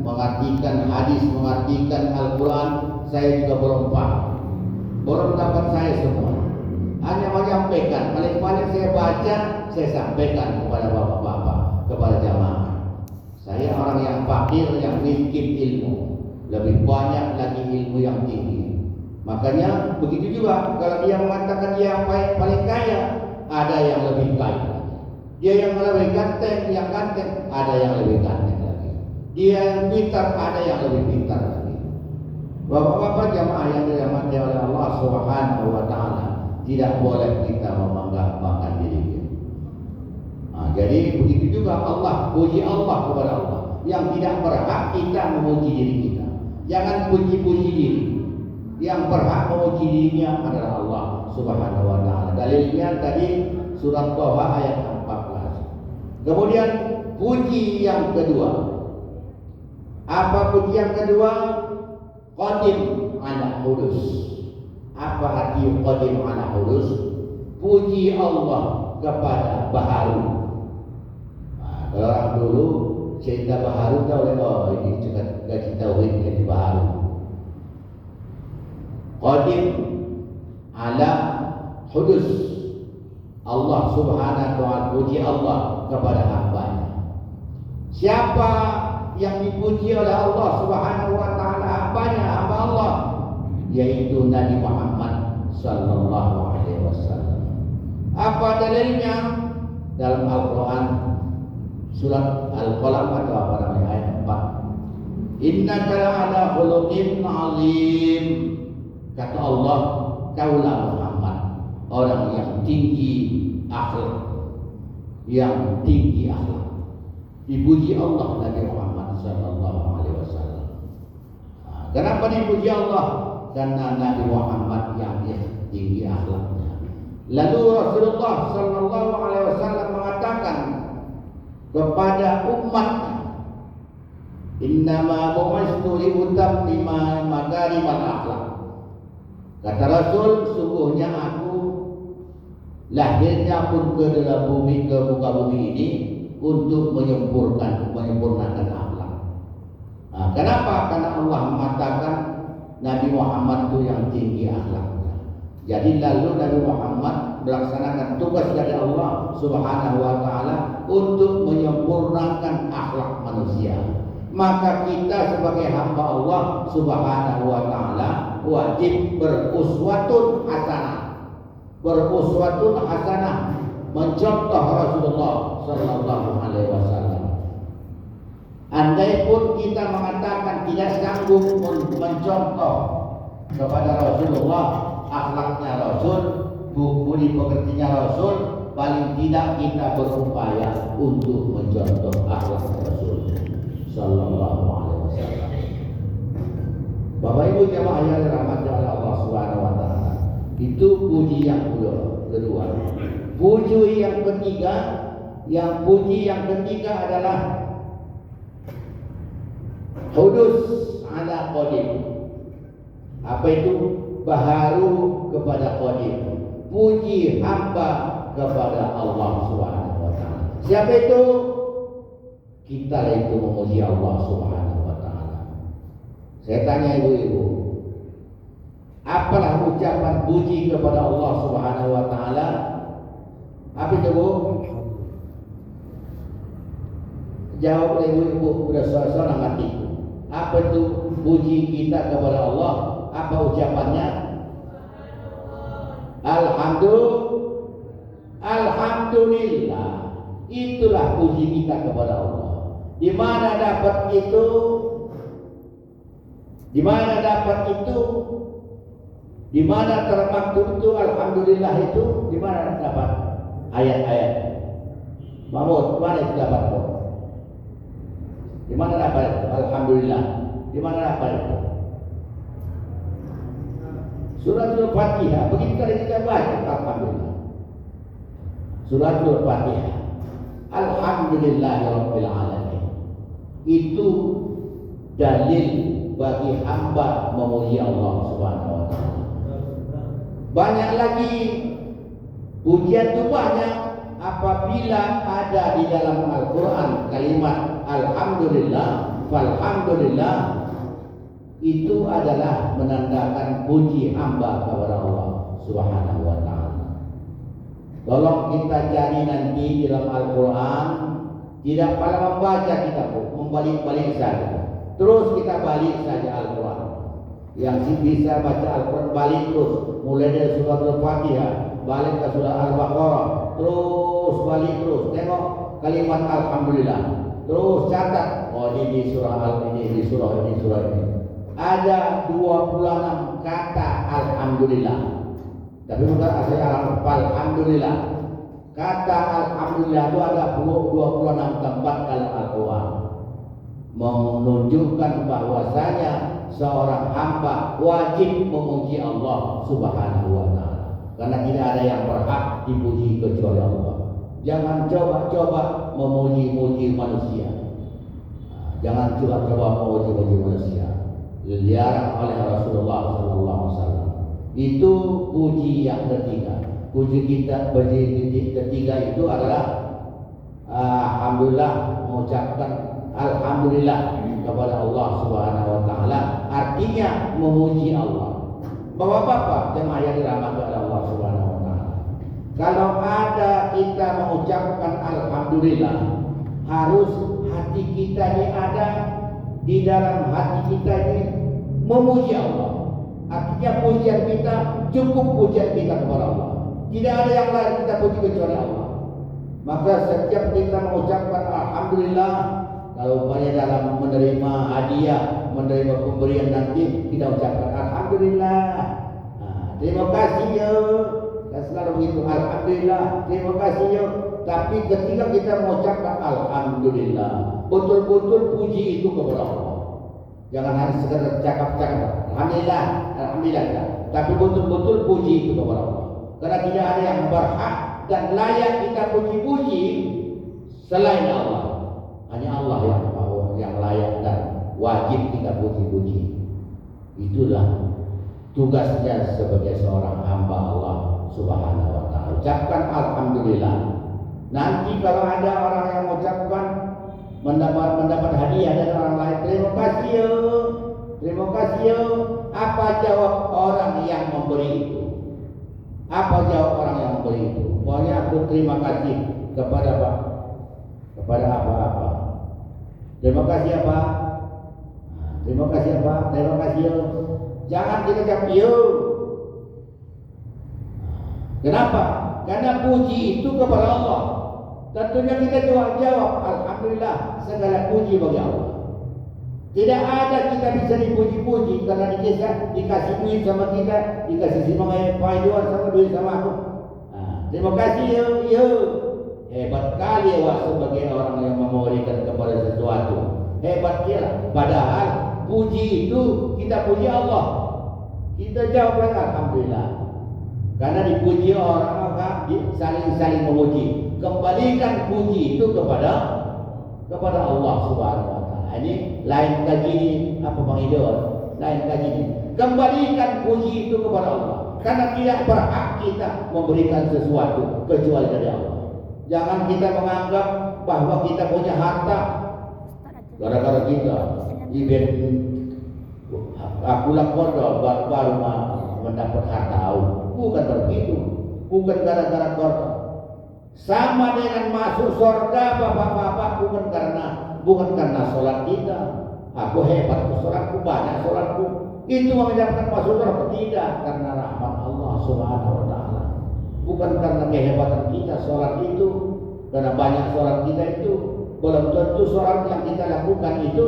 mengartikan hadis, mengartikan Al-Quran, saya juga belum paham, belum dapat saya semua. Hanya menyampaikan, paling-paling saya baca, saya sampaikan kepada bapak-bapak, kepada jamaah. Saya orang yang fakir, yang miskin ilmu, lebih banyak lagi ilmu yang tinggi. Makanya begitu juga kalau dia mengatakan dia yang paling kaya, ada yang lebih kaya. Dia yang lebih ganteng, ada yang lebih ganteng lagi. Dia yang pintar, ada yang lebih pintar lagi. Bapak-bapak jamaah yang dirahmati oleh Allah Subhanahu wa taala, tidak boleh kita membanggakan diri kita. Jadi begitu juga Allah, puji Allah kepada Allah. Yang tidak berhak kita memuji diri kita. Jangan puji-puji diri. Yang berhak memuji dirinya adalah Allah Subhanahu wa taala. Dalilnya tadi surat Thaha ayat 14. Kemudian puji yang kedua. Apa puji yang kedua? Qadim ala hudus. Apa arti qadim ala hudus? Puji Allah kepada baharu. Kalau orang dulu cerita baharu tahu ini juga gaji tauhid gaji baharu. Qadim ala hudus. Allah Subhanahu wa ta'ala, puji Allah kepada hamba-Nya. Siapa yang dipuji oleh Allah Subhanahu wa ta'ala hamba-Nya, hamba Allah, yaitu Nabi Muhammad sallallahu alaihi wasallam. Apa dalilnya? Dalam Al-Qur'an surat Al-Qalam atau apa namanya ayat 4. Innaka la'ala khuluqin 'azim. Kata Allah, kaulah Muhammad orang yang tinggi akhlak, yang tinggi akhlak. Dipuji Allah Nabi Muhammad sallallahu alaihi wasallam. Kenapa dipuji Allah? Karena Nabi Muhammad yang tinggi akhlaknya. Lalu Rasulullah sallallahu alaihi wasallam mengatakan kepada umatnya, innama bu'istu li utammima makarimal akhlak. Kata Rasul, sungguhnya aku lahirnya pun ke dalam bumi, ke muka bumi ini untuk menyempurnakan akhlak. Kenapa? Karena Allah mengatakan Nabi Muhammad itu yang tinggi akhlaknya. Jadi lalu Nabi Muhammad melaksanakan tugas dari Allah Subhanahu wa taala untuk menyempurnakan akhlak manusia. Maka kita sebagai hamba Allah Subhanahu wa taala wajib beruswatun hasanah, mencontoh Rasulullah sallallahu alaihi wasallam. Andai pun kita mengatakan tidak sanggup mencontoh kepada Rasulullah, akhlaknya Rasul, budi pekertinya Rasul, paling tidak kita berupaya untuk mencontoh akhlak Rasul sallallahu alaihi wasallam. Bapak Ibu jamaah yang dirahmati oleh Allah Subhanahu wa taala, itu puji yang kedua. Puji yang ketiga adalah hudus ala qadim. Apa itu? Baharu kepada qadim. Puji hamba kepada Allah Subhanahu wa taala. Siapa itu? Kita itu memuji Allah Subhanahu wa taala. Saya tanya ibu-ibu, apalah ucapan puji kepada Allah Subhanahu wa taala? Apa itu, Bu? Jawab ibu-ibu bersuara hati. Apa itu puji kita kepada Allah? Apa ucapannya? Alhamdulillah. Itulah puji kita kepada Allah. Di mana dapat itu? Di mana termaktub itu alhamdulillah itu? Di mana dapat ayat-ayat? Mahmud, mana itu dapat? Di mana dapat itu? Alhamdulillah. Di mana dapat itu? Suratul Fatihah. Begitu tadi kita baca alhamdulillah. Suratul Fatihah. Alhamdulillahirabbil alamin. Itu dalil bagi hamba memuji Allah Subhanahu wa taala. Banyak lagi pujian itu banyak apabila ada di dalam Al-Qur'an kalimat alhamdulillah, falhamdulillah itu adalah menandakan puji hamba kepada Allah Subhanahu wa taala. Tolong kita cari nanti dalam Al-Quran, tidak pada membaca kita membalik-balik saja. Terus kita balik saja Al-Quran. Yang bisa baca Al-Quran balik terus, mulai dari surah Al-Fatihah, balik ke surah Al-Baqarah, terus balik terus. Tengok kalimat Alhamdulillah. Terus catat, oh ini di surah ini, di surah ini, surah ini. Ada 26 kata Alhamdulillah. Tapi bukan asal Alhamdulillah. Kata Alhamdulillah itu ada 26 tempat dalam Al-Quran, menunjukkan bahwasanya seorang hamba wajib memuji Allah Subhanahu wa taala. Karena tidak ada yang berhak dipuji kecuali Allah. Jangan coba-coba memuji-muji manusia. Jangan coba-coba memuji-muji manusia. Dilarang oleh Rasulullah SAW. Itu puji yang ketiga. Puji ketiga itu adalah alhamdulillah, mengucapkan alhamdulillah kepada Allah Subhanahu wa taala, artinya memuji Allah. Bapak-bapak jemaah yang dirahmati oleh Allah Subhanahu wa taala, kalau ada kita mengucapkan alhamdulillah, harus hati kita ini ada, di dalam hati kita ini memuji Allah. Artinya pujian kita cukup pujian kita kepada Allah. Tidak ada yang lain kita puji kecuali Allah. Maka setiap kita mengucapkan alhamdulillah, kalau umpamanya dalam menerima hadiah, menerima pemberian nanti, kita ucapkan alhamdulillah. Terima kasih ya. Dan selalu begitu, alhamdulillah, terima kasih ya. Tapi ketika kita mengucapkan alhamdulillah, betul-betul puji itu kepada Allah. Jangan hanya sekedar cakap-cakap alhamdulillah, alhamdulillah, tapi betul-betul puji itu kepada Allah. Karena tidak ada yang berhak dan layak kita puji-puji selain Allah. Hanya Allah yang layak dan wajib kita puji-puji. Itulah tugasnya sebagai seorang hamba Allah Subhanahu wa taala. Ucapkan alhamdulillah. Nanti kalau ada orang yang mengucapkan mendapat hadiah dari orang lain, terima kasih ya, terima kasih ya. Apa jawab orang yang memberi itu? Apa jawab orang yang memberi itu? Pokoknya aku terima kasih kepada apa-apa. Terima kasih apa? Terima kasih apa? Terima kasih ya. Jangan kita jawab yo. Kenapa? Karena puji itu kepada Allah. Tentunya kita jawab alhamdulillah, segala puji bagi Allah. Tidak ada kita bisa dipuji-puji karena dikasih duit sama kita, dikasih semangat payuan sama duit sama aku. Terima kasih ya. Hebat kali ya sebagai orang yang memberikan kepada sesuatu. Hebat dia. Padahal puji itu kita puji Allah. Kita jawab alhamdulillah. Karena dipuji orang maka saling memuji. Kembalikan puji itu kepada Allah Subhanahu wa taala. Ini lain kaji ini apa Bang Idol? Lain kaji ini. Kembalikan puji itu kepada Allah. Karena tidak berhak kita memberikan sesuatu kecuali dari Allah. Jangan kita menganggap bahwa kita punya harta gara-gara kita event aku lapor baru mendapat harta. Bukan begitu. Bukan gara-gara korban. Sama dengan masuk surga bapak-bapak bukan karena sholat kita. Aku hebat sholatku, banyak sholatku. Itu mendapatkan masuk surga, tidak, karena rahmat Allah Subhanahu wa taala. Bukan karena kehebatan kita sholat itu, karena banyak sholat kita itu. Belum tentu sholat yang kita lakukan itu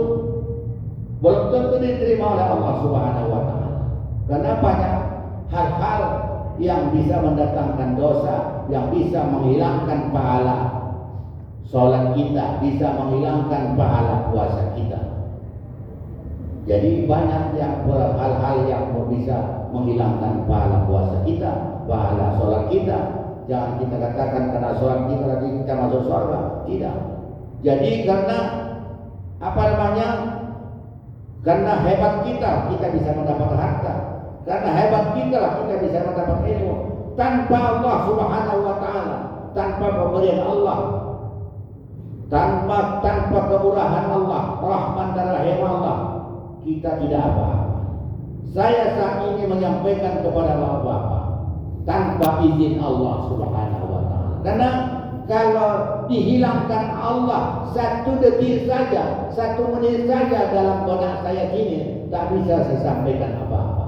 belum tentu diterima oleh Allah Subhanahu wa taala. Karena banyak hal-hal yang bisa mendatangkan dosa, yang bisa menghilangkan pahala sholat kita, bisa menghilangkan pahala puasa kita. Jadi banyak yang hal-hal yang bisa menghilangkan pahala puasa kita, pahala sholat kita. Jangan kita katakan karena sholat kita nanti kita masuk surga. Tidak. Jadi karena karena hebat kita bisa mendapat harta. Karena hebat kita bisa mendapat ilmu. Tanpa Allah Subhanahu wa taala, tanpa pemberian Allah, tanpa kemurahan Allah, rahman dan kita tidak apa-apa. Saya saat ini menyampaikan kepada bapak-bapak tanpa izin Allah Subhanahu wa taala. Karena kalau dihilangkan Allah satu detik saja, 1 menit saja dalam benak saya gini, tak bisa saya sampaikan apa-apa.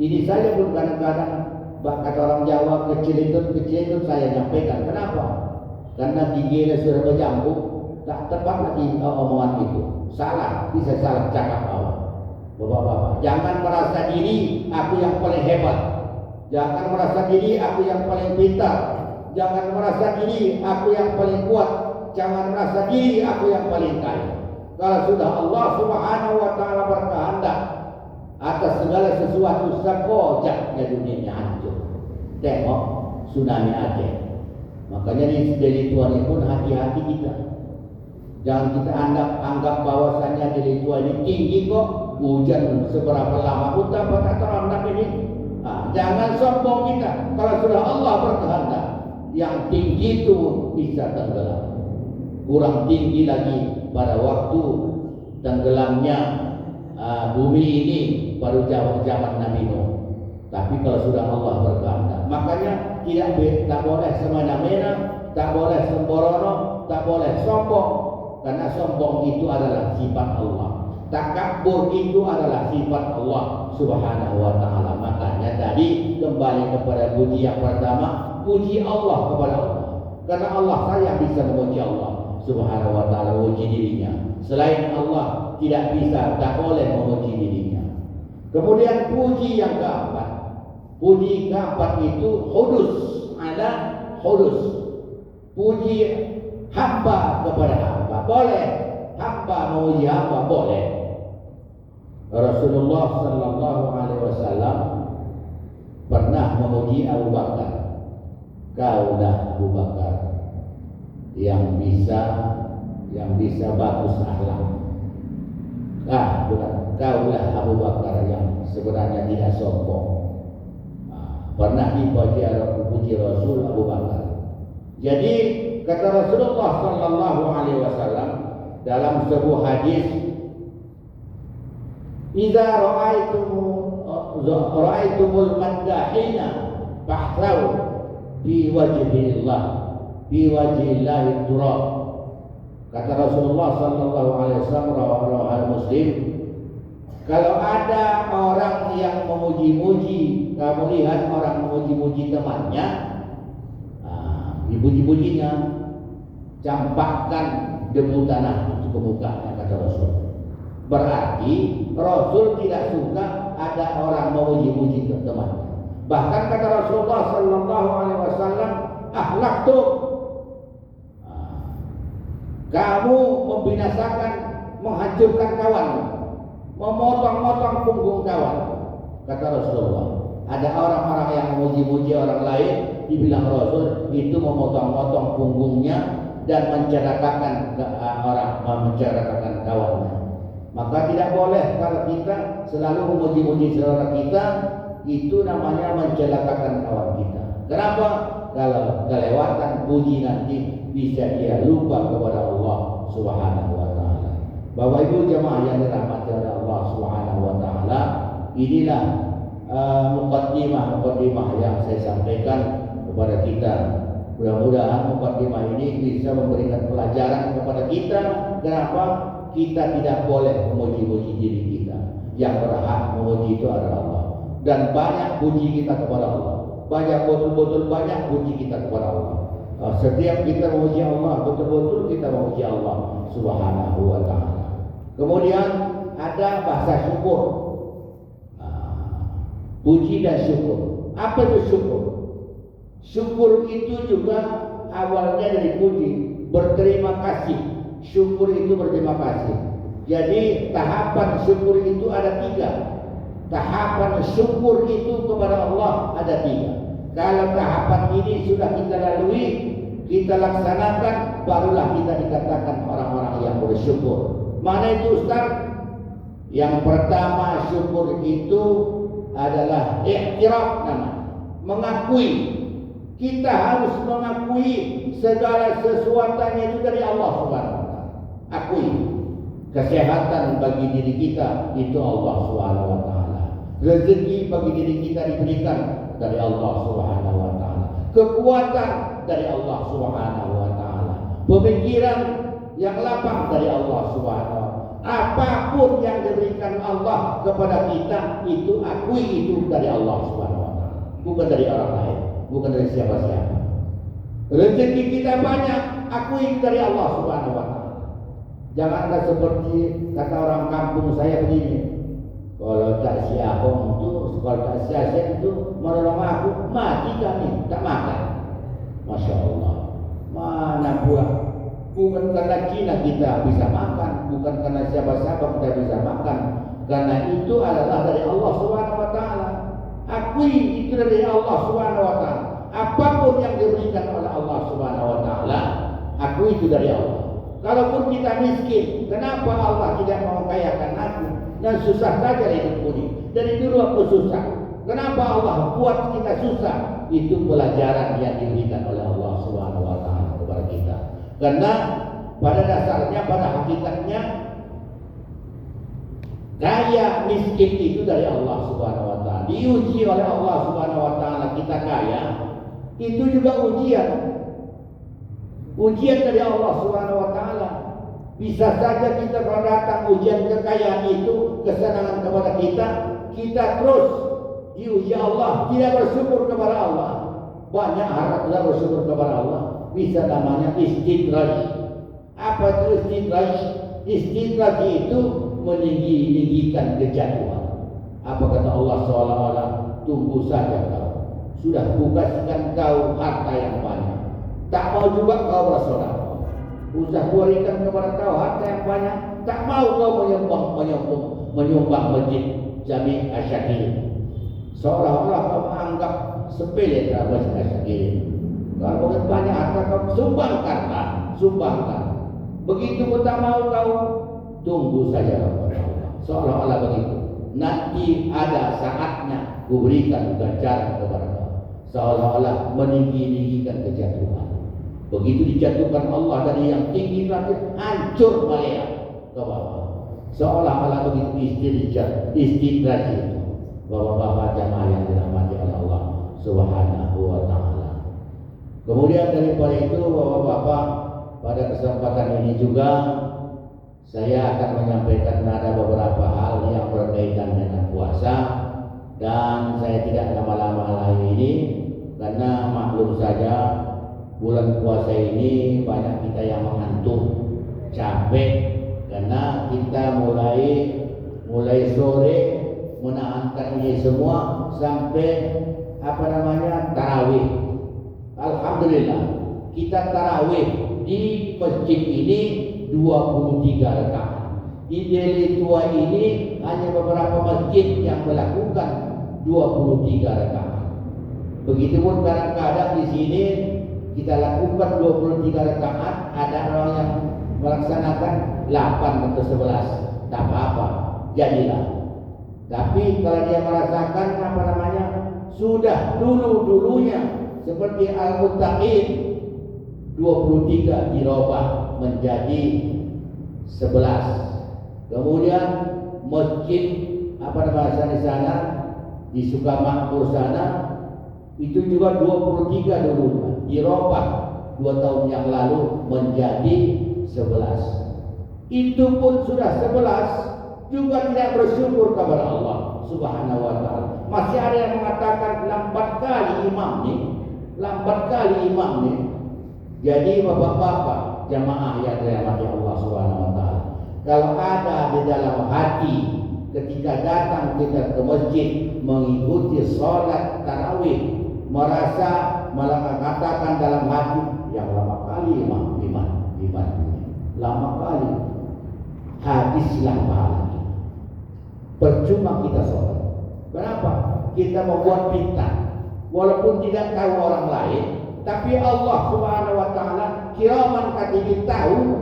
Ini saja pun kadang-kadang kata orang Jawa kecil itu saya nyampaikan. Kenapa? Karena giginya sudah berjambuk, tak tepat lagi omongan itu. Salah, bisa salah cakap awal. Bapak-bapak, jangan merasa diri aku yang paling hebat. Jangan merasa diri aku yang paling pintar. Jangan merasa diri aku yang paling kuat. Jangan merasa diri aku yang paling kaya. Kalau sudah Allah Subhanahu wa taala berkehendak atas segala sesuatu, sekojaknya dunia ini hancur. Tengok tsunami Aceh. Makanya di Tuhan ini pun hati-hati kita. Jangan kita anggap bahwasannya di Tuhan ini tinggi kok. Hujan seberapa lama pun tak terendam ini. Jangan sombong kita. Kalau sudah Allah berkehendak, yang tinggi itu bisa tenggelam. Kurang tinggi lagi pada waktu tenggelamnya bumi ini baru zaman Nabi Nuh. Tapi kalau sudah Allah berkehendak, makanya tak boleh semena-mena, tak boleh sembrono, tak boleh sombong. Karena sombong itu adalah sifat Allah. Takabur itu adalah sifat Allah Subhanahu wa taala. Makanya tadi kembali kepada puji yang pertama, puji Allah kepada Allah. Karena Allah saya bisa memuji Allah Subhanahu wa taala, memuji dirinya. Selain Allah tidak bisa, tak boleh memuji dirinya. Kemudian puji yang keempat. Puji keempat itu hudus, ada hudus. Puji hamba kepada hamba. Boleh hamba memuji hamba, boleh. Rasulullah sallallahu alaihi wasallam pernah memuji Abu Bakar. Kaulah Abu Bakar yang bisa bagus akhlak. Bukan. Kaulah Abu Bakar yang sebenarnya tidak sombong. Pernah dipuji Rasul Abu Bakar. Jadi kata Rasulullah sallallahu alaihi wasallam dalam sebuah hadis, "Idza ra'aitumul maddahina fahrau fi wajhillah turab." Kata Rasulullah sallallahu alaihi wasallam, rawahu Muslim, kalau ada orang yang memuji-muji, kamu lihat orang memuji-muji temannya, dipuji-pujinya, campakkan debu tanah itu ke mukanya, kata Rasul. Berarti Rasul tidak suka ada orang memuji-muji temannya. Bahkan kata Rasulullah sallallahu alaihi wasallam, akhlak tuh kamu membinasakan, menghancurkan kawan, memotong-motong punggung kawan. Kata Rasulullah, ada orang-orang yang memuji-muji orang lain, dibilang Rasul itu memotong-motong punggungnya dan mencelakakan mencelakakan kawannya. Maka tidak boleh kalau kita selalu memuji-muji saudara kita, itu namanya mencelakakan kawan kita. Kenapa? Kalau kelewatan puji nanti bisa dia lupa kepada Allah Subhanahu wa taala. Bapak Ibu jemaah yang dirahmati oleh Allah Subhanahu wa taala, inilah mukaddimah yang saya sampaikan kepada kita. Mudah-mudahan mukaddimah ini bisa memberikan pelajaran kepada kita. Kenapa? Kita tidak boleh memuji-muji diri kita. Yang berhak memuji itu adalah Allah. Dan banyak puji kita kepada Allah. Betul-betul banyak puji kita kepada Allah. Setiap kita memuji Allah, betul-betul kita memuji Allah Subhanahu wa taala. Kemudian ada bahasa syukur. Puji dan syukur. Apa itu syukur? Syukur itu juga awalnya dari puji, berterima kasih. Syukur itu berterima kasih. Jadi tahapan syukur itu ada 3. Tahapan syukur itu kepada Allah ada 3. Kalau tahapan ini sudah kita lalui, kita laksanakan, barulah kita dikatakan orang-orang yang bersyukur. Mana itu Ustaz? Yang pertama syukur itu adalah i'tiraf namanya, mengakui. Kita harus mengakui segala sesuatunya itu dari Allah Subhanahu wa taala. Akui. Kesehatan bagi diri kita itu Allah Subhanahu wa taala. Rezeki bagi diri kita diberikan dari Allah Subhanahu wa taala. Kekuatan dari Allah Subhanahu wa taala. Pemikiran yang lapang dari Allah Subhanahu wa taala. Apapun yang diberikan Allah kepada kita itu akui itu dari Allah Subhanahu wa taala, bukan dari orang lain, bukan dari siapa-siapa. Rezeki kita banyak, akui itu dari Allah Subhanahu wa taala. Janganlah seperti kata orang kampung saya begini, kalau tak siapong itu, kalau tak siasat itu menolong aku, mati kami, tak makan. Masya Allah, mana buah. Bukan karena Cina kita bisa makan, bukan karena siapa-siapa kita bisa makan, karena itu adalah dari Allah Subhanahu wa taala. Akui itu dari Allah Subhanahu wa taala. Apapun yang diberikan oleh Allah Subhanahu wa taala, akui itu dari Allah. Kalaupun kita miskin, kenapa Allah tidak mau kayakan aku? Dan susah saja hidup ini. Dari dulu aku susah. Kenapa Allah buat kita susah? Itu pelajaran yang diberikan oleh Allah Subhanahu wa taala kepada kita. Karena pada dasarnya, pada hakikatnya, kaya miskin itu dari Allah Subhanahu wa taala. Diuji oleh Allah Subhanahu wa taala kita kaya, itu juga ujian. Ujian dari Allah Subhanahu wa taala. Bisa saja kita kalau datang ujian kekayaan itu, kesenangan kepada kita terus diuji Allah, tidak bersyukur kepada Allah. Banyak harta tidak bersyukur kepada Allah. Bisa namanya istidraj. Apa itu istidraj? Istidraj itu meninggikan kejatuhan. Apa kata Allah seolah-olah, tunggu saja kau. Sudah kukasihkan kau harta yang banyak, tak mau juga kau bersedekah. Usah berikan kepada kau harta yang banyak, tak mau kau menyumbang masjid Jami' Asy-Syakir. Seolah-olah kau menganggap sepele Masjid Asy-Syakir. Kalau begitu banyak harta kau sumbangkanlah, sumbangkan. Begitu pun tak mau kau, tunggu saja kepada Allah. Seolah-olah begitu. Nanti ada saatnya kuberikan ganjaran kepada kau. Seolah-olah meninggikan kejatuhan. Begitu dijatuhkan Allah dari yang tinggi terakhir, hancur balik ke bawah. Seolah-olah begitu istidraj itu. Bapak-bapak jamaah yang dirahmati oleh Allah Subhanahu wa taala. Kemudian daripada itu, bapak-bapak, pada kesempatan ini juga saya akan menyampaikan ada beberapa hal yang berkaitan dengan puasa, dan saya tidak lama-lama lagi ini karena maklum saja bulan puasa ini banyak kita yang mengantuk, capek, karena kita mulai sore menahankan ini semua sampai tarawih. Alhamdulillah kita tarawih di masjid ini 23 rakaat. Di Deli Tua ini hanya beberapa masjid yang melakukan 23 rakaat. Begitupun kadang-kadang di sini kita lakukan 23 rakaat, ada orang yang melaksanakan 8 atau 11, tak apa-apa, jadilah. Tapi kalau dia merasakan sudah dulunya seperti Al-Muttaqin 23 dirubah menjadi 11. Kemudian masjid di sana di Sukamakmur sana itu juga 23 dulu dirubah 2 tahun yang lalu menjadi 11. Itu pun sudah 11 juga tidak bersyukur kepada Allah Subhanahu wa taala. Masih ada yang mengatakan lambat kali imam nih. Jadi bapak-bapak jamaah yang dirahmati Allah Subhanahu wa taala, kalau ada di dalam hati ketika datang kita ke masjid mengikuti sholat tarawih, merasa malah mengatakan dalam hati yang lama kali imam lama kali, habislah pahala kita. Percuma kita sholat. Kenapa? Kita membuat fitnah. Walaupun tidak tahu orang lain, tapi Allah Subhanahu wa taala kiraman katibin tahu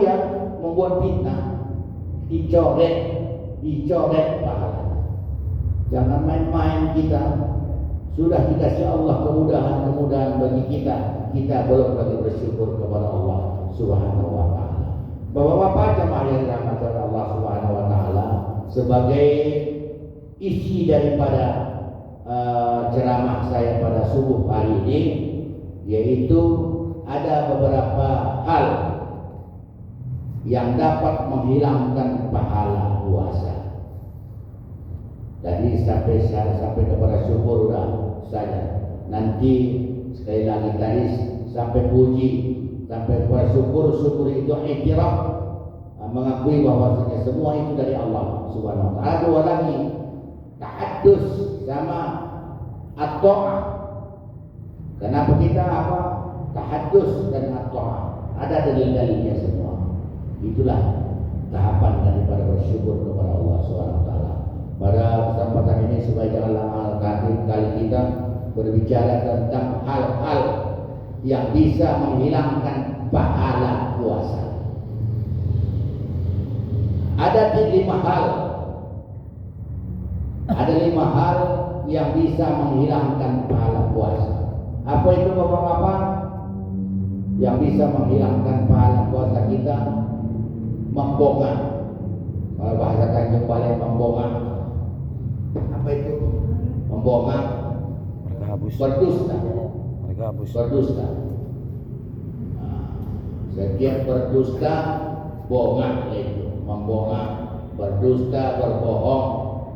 dia membuat fitnah, dicoret pahala. Jangan main-main kita. Sudah dikasih Allah kemudahan bagi kita belum lagi bersyukur kepada Allah Subhanahu wa taala. Bapak-bapak jemaah yang dirahmati oleh Allah Subhanahu wa taala, sebagai isi daripada ceramah saya pada subuh hari ini, yaitu ada beberapa hal yang dapat menghilangkan pahala puasa. Tadi sampai kepada syukur saja. Nanti sekali lagi tadi sampai puji, sampai kepada syukur itu iktiraf, mengakui bahwasanya semua itu dari Allah Subhanahu wa taala. Dua lagi, ta'addus sama at-ta'ah. Kenapa kita tahaddus dan at-ta'ah? Ada dalil-dalilnya semua. Itulah tahapan daripada bersyukur kepada Allah Subhanahu wa taala. Pada kesempatan ini sebagai Allah kali kita berbicara tentang hal-hal yang bisa menghilangkan pahala puasa. Ada 5 hal. Ada 5 hal yang bisa menghilangkan pahala puasa. Apa itu Bapak-bapak? Yang bisa menghilangkan pahala puasa kita, membongkar. Kalau bahasa Tanjung Balai, membongkar. Apa itu? Membongkar. Berdusta. Berdusta. Setiap berdusta, bongkar itu. Membongkar, berdusta, berbohong,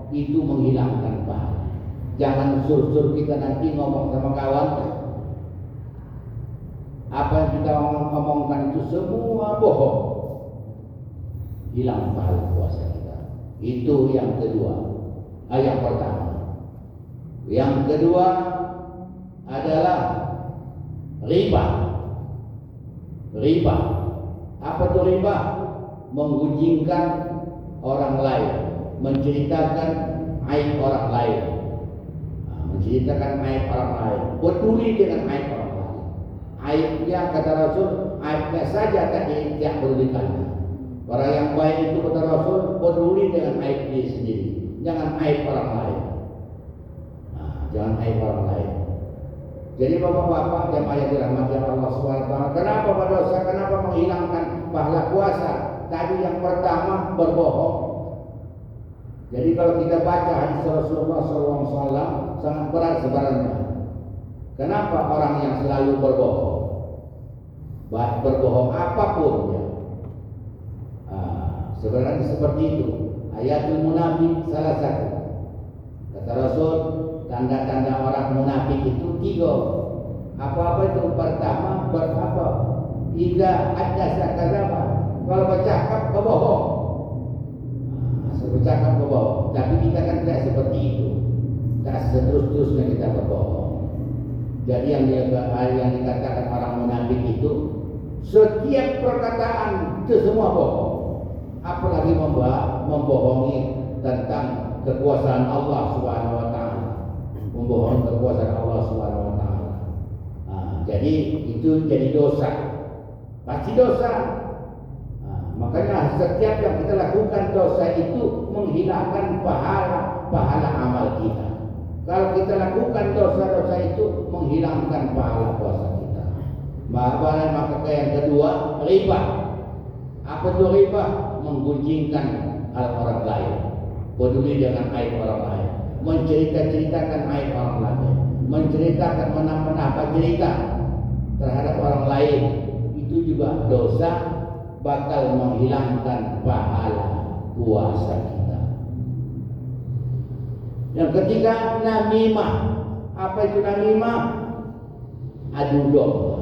itu menghilangkan pahala. Jangan sur-sur kita nanti ngomong sama kawan, apa yang kita ngomongkan itu semua bohong, hilang pahala puasa kita. Itu yang kedua. Yang pertama. Yang kedua adalah riba. Riba. Apa itu riba? Menggunjingkan orang lain, menceritakan aib orang lain, menceritakan aib orang lain, peduli dengan aib orang lain. Aibnya kata Rasul, aibnya saja tidak pedulikan. Orang yang baik itu kata Rasul peduli dengan aib dia sendiri, jangan aib orang lain. Jangan aib orang lain. Jadi bapak-bapak jemaah yang dirahmati Allah SWT, kenapa berdosa? Kenapa menghilangkan pahala puasa? Tadi yang pertama berbohong. Jadi kalau kita baca hadis Rasulullah SAW sangat berat sebenarnya. Kenapa orang yang selalu berbohong? Baik berbohong apapun ya. Sebenarnya seperti itu. Ayatul munafik salah satu. Kata Rasul, tanda-tanda orang munafik itu 3. Apa-apa itu? Pertama berapa? Idza haddatsa kadzaba. Kalau bercakap berbohong. Bercakap berbohong. Tapi kita kan tidak seperti itu. Tak seterus-terusnya kita berbohong. Jadi yang dikatakan orang munafik itu, setiap perkataan itu semua bohong. Apalagi membohongi tentang kekuasaan Allah Subhanahu wa taala. Membohongi kekuasaan Allah Subhanahu wa taala. Jadi itu jadi dosa. Pasti dosa. Makanya setiap yang kita lakukan dosa itu menghilangkan pahala amal kita. Kalau kita lakukan dosa-dosa itu menghilangkan pahala puasa kita. Maka yang kedua, riba. Apa itu riba? Menggunjingkan hal orang lain, peduli dengan aib orang lain, menceritakan aib orang lain, menceritakan menambah cerita terhadap orang lain. Itu juga dosa, bakal menghilangkan pahala puasa kita. Yang ketiga, namimah. Apa itu namimah? Adu domba.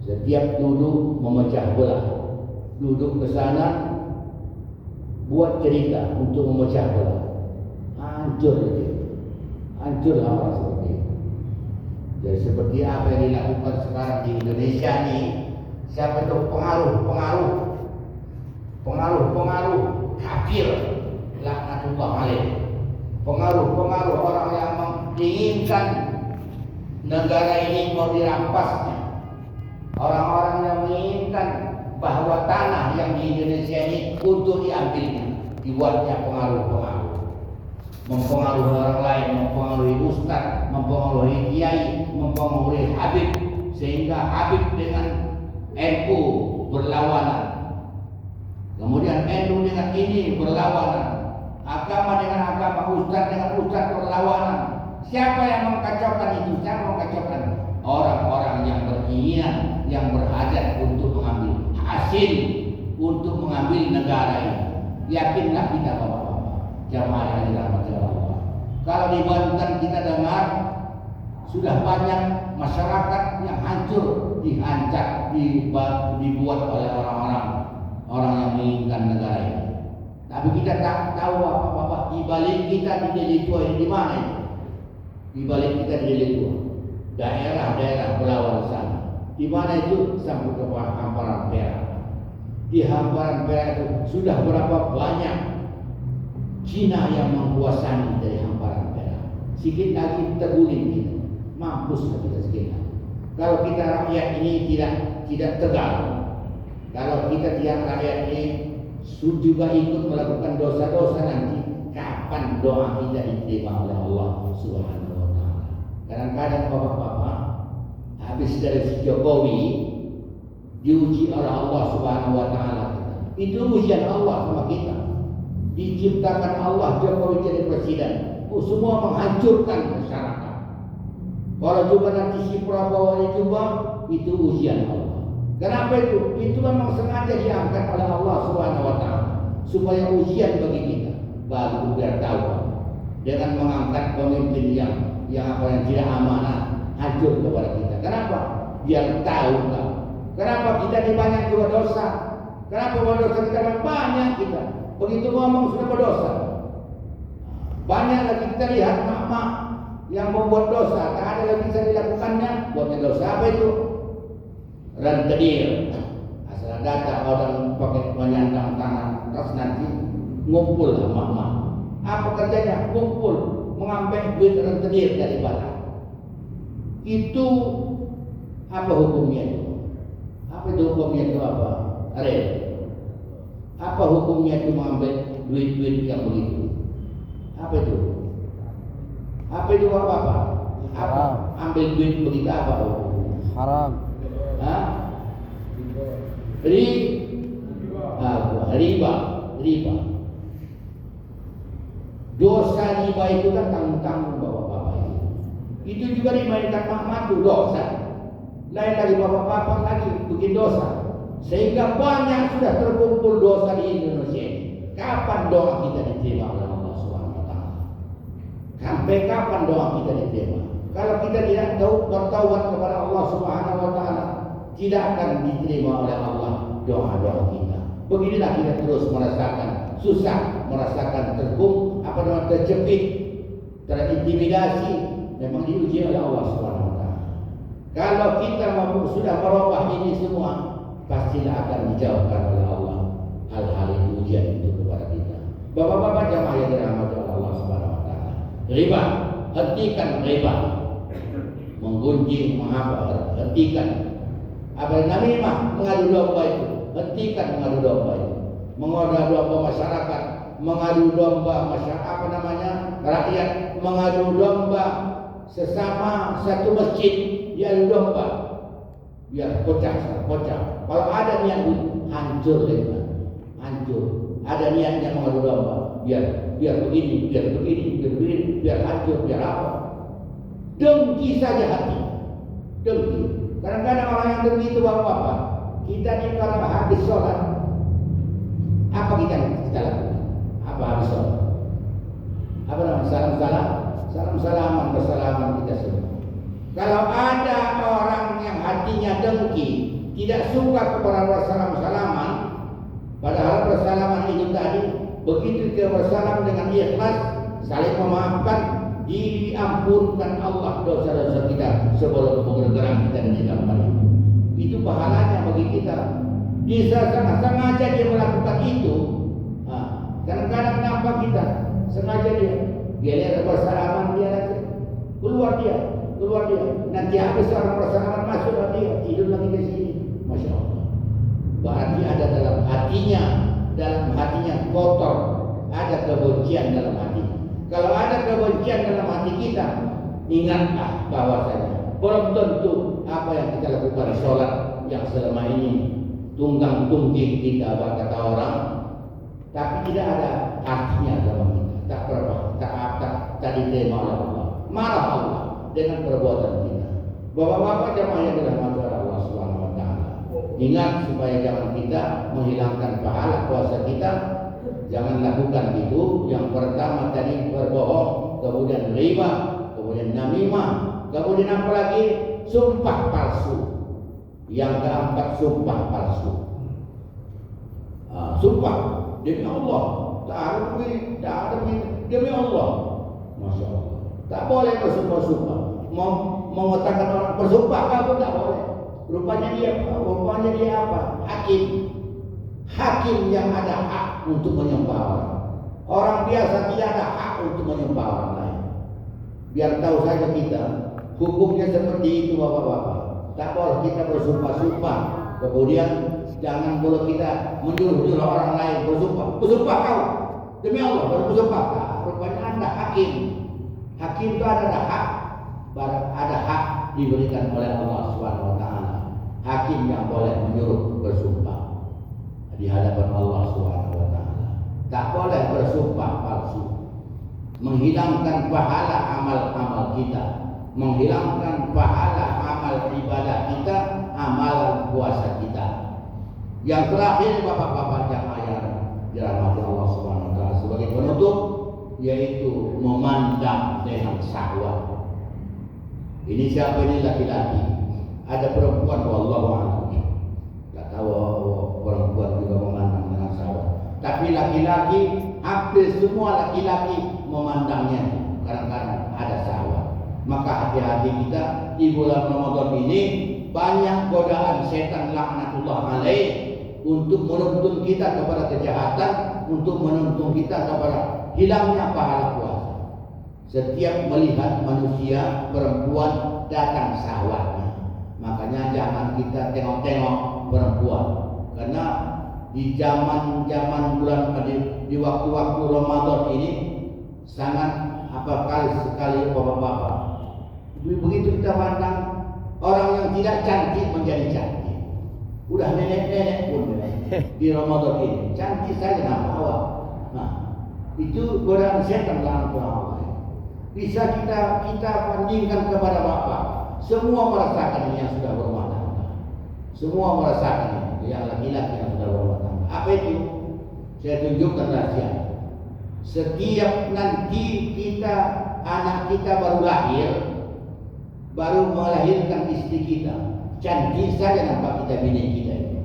Setiap duduk memecah belah, duduk ke sana buat cerita untuk memecah belah. Hancur itu. Hancur orang seperti itu. Jadi seperti apa yang dilakukan sekarang di Indonesia nih? Siapa itu pengaruh kafir, laknatullah alaih. Pengaruh orang yang menginginkan negara ini mau dirampasnya. Orang-orang yang menginginkan bahwa tanah yang di Indonesia ini untuk diambilnya, dibuatnya pengaruh. Mempengaruhi orang lain, mempengaruhi ustaz, mempengaruhi kiai, mempengaruhi habib, sehingga habib dengan NU berlawanan, Kemudian NU dengan ini berlawanan, agama dengan agama, ustaz dengan ustaz berlawanan. Siapa yang mengkacaukan itu? Siapa mengkacaukan? Orang-orang yang beringinan, yang berhajat untuk mengambil hasil, untuk mengambil negara ini. Yakinlah kita bapak-bapak, jamaah yang dirahmati Allah. Kalau di Banten kita dengar sudah banyak masyarakat yang hancur, dihancur, dibuat oleh orang yang menginginkan negara ini. Tapi kita tak tahu bapak-bapak, di balik kita di Delitua ini di mana itu? Di balik kita di Delitua, daerah-daerah Belawan sana. Di mana itu? Sampai ke hamparan Perak. Di hamparan Perak itu sudah berapa banyak Cina yang menguasai dari hamparan Perak. Sikit lagi terguling kita, mampus kita sikit lagi. Kalau kita rakyat ini tidak tegar, kalau kita tiang rakyat ini juga ikut melakukan dosa-dosa, nanti kapan doa kita diterima oleh Allah Subhanahu wa taala? Kadang-kadang bapak-bapak habis dari si Jokowi diuji oleh Allah Subhanahu wa taala. Itu ujian Allah sama kita. Diciptakan Allah Jokowi jadi presiden, semua menghancurkan masyarakat. Kalau juga nanti si Prabowo juga, itu ujian Allah. Kenapa itu? Itu memang sengaja diangkat oleh Allah Subhanahu wa taala supaya ujian bagi kita. Baru biar tahu dengan mengangkat pemimpin yang tidak amanah, hancur kepada kita. Kenapa? Biar tahu kan. Kenapa kita ini banyak juga dosa? Kenapa dosa kita banyak kita? Begitu ngomong sudah berdosa. Banyak lagi kita lihat mak-mak yang membuat dosa, tak ada lagi bisa dilakukannya, buatnya dosa. Apa itu? Rentenir. Asal datang orang pakai menyandang tangan, terus nanti ngumpul mak-mak. Apa kerjanya? Ngumpul, mengambil duit rentenir dari barang. Itu apa hukumnya itu? Apa itu hukumnya itu apa? Arif. Apa hukumnya itu mengambil duit-duit yang begitu? Apa itu? Apa itu apa? Apa? Ambil duit begitu apa? Haram. Hah? Riba. Dosa riba itu kan tanggung-tanggung bapak-bapak. Itu juga dimainkan mak-mak itu dosa. Lain lagi bapak-bapak lagi bikin dosa. Sehingga banyak sudah terkumpul dosa di Indonesia ini. Kapan doa kita diterima oleh Allah Subhanahu wa taala? Sampai kapan doa kita diterima? Kalau kita tidak tahu bertaubat kepada Allah Subhanahu wa taala, tidak akan diterima oleh Allah doa-doa kita. Beginilah kita terus merasakan susah, merasakan terjepit, terintimidasi, memang diuji oleh Allah Subhanahu wa taala. Kalau kita sudah merubah ini semua, pastilah akan dijawabkan oleh Allah hal-hal itu, ujian itu kepada kita. Bapak-bapak jamaah yang dirahmati oleh Allah Subhanahu wa taala. Riba, hentikan riba. Menggunjing, mengapa, hentikan. Apa namanya? Mengadu domba itu, hentikan mengadu domba itu. Mengadu domba masyarakat, mengadu domba rakyat, mengadu domba sesama satu masjid, diadu domba. Biar pecah. Kalau ada niat hancur lagi, hancur. Ada niatnya mengadu domba, biar begini, biar hancur, biar apa? Dengki saja hati, dengki. Kadang-kadang orang yang dengki itu bapak-bapak, kita ni kalau habis sholat, apa kita lakukan? Apa habis sholat? Apa namanya? Salam-salaman, bersalaman kita semua. Kalau ada orang yang hatinya dengki, tidak suka kepada bersalam-salaman, padahal bersalaman itu tadi, begitu kita bersalam dengan ikhlas, saling memaafkan, diampunkan Allah dosa-dosa kita sebelum bergerak kita di dalam itu. Itu pahalanya bagi kita. Bisa sengaja dia melakukan itu. Kadang-kadang nampak kita sengaja dia lihat bersalaman dia nanti keluar dia. Nanti habis orang bersalaman masuk dia tidur lagi di sini. Masya Allah. Berarti ada dalam hatinya kotor, ada kebencian dalam hatinya. Kalau ada kebencian dalam hati kita, ingatlah bahwasanya belum tentu apa yang kita lakukan sholat yang selama ini tunggang tungging kita kata orang tapi tidak ada artinya dalam kita, tak diterima oleh Allah. Marah Allah dengan perbuatan kita. Bapak-bapak jemaah yang dirahmati oleh Allah Subhanahu wa taala. Ingat supaya jangan kita menghilangkan pahala puasa kita. Jangan lakukan itu. Yang pertama tadi berbohong, kemudian riba, kemudian namimah, kemudian apa lagi? Sumpah palsu. Yang keempat sumpah palsu. Sumpah demi Allah, tak ada demi Allah. Masya Allah. Tak boleh bersumpah-sumpah. Mau mengatakan orang bersumpah kamu tak boleh. Rupanya dia apa? Hakim. Hakim yang ada hak untuk menyembah orang. Orang biasa tidak ada hak untuk menyembah orang lain. Biar tahu saja kita, hukumnya seperti itu bapak-bapak. Tak boleh kita bersumpah-sumpah. Kemudian jangan boleh kita menyuruh orang lain bersumpah. Bersumpah kau demi Allah bersumpah. Rupanya anda hakim. Hakim itu ada hak diberikan oleh Allah Subhanahu wa taala. Hakim yang boleh menyuruh bersumpah di hadapan Allah Subhanahu wa taala. Tak boleh bersumpah palsu. Menghilangkan pahala amal-amal kita, menghilangkan pahala amal ibadah kita, amalan puasa kita. Yang terakhir bapak-bapak jamaah yang dirahmati Allah Subhanahu wa taala sebagai penutup, yaitu memandang dengan syahwat. Ini siapa ini laki-laki? Ada perempuan, wallahu a'lam. Tak tahu perempuan juga memandang dengan syahwat. Tapi laki-laki, hampir semua laki-laki memandangnya kadang-kadang ada syahwat. Maka hati-hati kita di bulan Ramadan ini, banyak godaan setan laknatullah alaih untuk menuntun kita kepada kejahatan, untuk menuntun kita kepada hilangnya pahala puasa. Setiap melihat manusia perempuan datang syahwatnya. Makanya jangan kita tengok-tengok perempuan, karena di zaman-zaman bulan di waktu-waktu Ramadan ini sangat sekali bapak-bapak. Begitu kita pandang orang yang tidak cantik menjadi cantik. Udah nenek-nenek pun di Ramadan ini cantik saja nama awak. Nah, itu godaan setan dalam Allah. Bisa kita bandingkan kepada bapak. Semua merasakan ini yang sudah berumah tangga. Semua merasakan ini yang laki-laki yang sudah berumah tangga. Apa itu? Saya tunjukkan rahasia. Setiap nanti anak kita baru lahir, baru melahirkan istri kita, cantik saja nampak kita bini kita ini,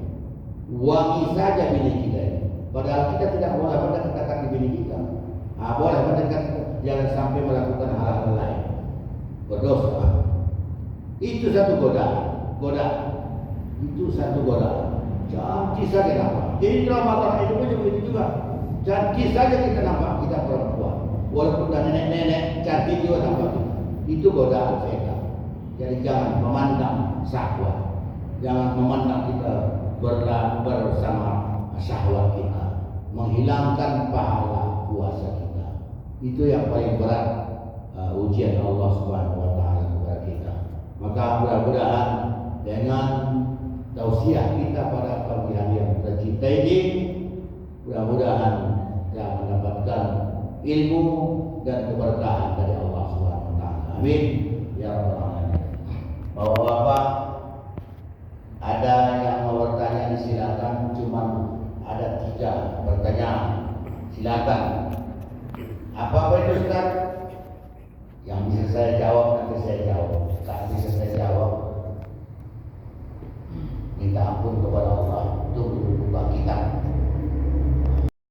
wangi saja bini kita ini. Padahal kita tidak boleh mendekatkan bini kita. Boleh mendekat, jangan sampai melakukan hal-hal lain, berdosa. Itu satu godaan. Itu satu godaan. Cantik saja nampak. Jadi Ramadan itu pun begitu juga. Cantik saja kita nampak kita perempuan. Walaupun sudah nenek-nenek, cantik juga nampak kita. Itu godaan setan. Jadi jangan memandang syahwat. Jangan memandang kita bersama syahwat kita. Menghilangkan pahala puasa kita. Itu yang paling berat ujian Allah Subhanahu wa taala kepada kita. Maka mudah-mudahan dengan tausiah kita pada pagi hari yang tercinta ini, mudah-mudahan kita mendapatkan ilmu dan keberkahan dari Allah Subhanahu wa taala. Amin ya rabbal alamin. Bapak-bapak, ada yang mau bertanya silakan, cuman ada 3 pertanyaan. Silakan. Apa itu Ustaz? Yang bisa saya jawab nanti saya jawab. Tak bisa saya jawab, minta ampun kepada Allah untuk membuka kitab.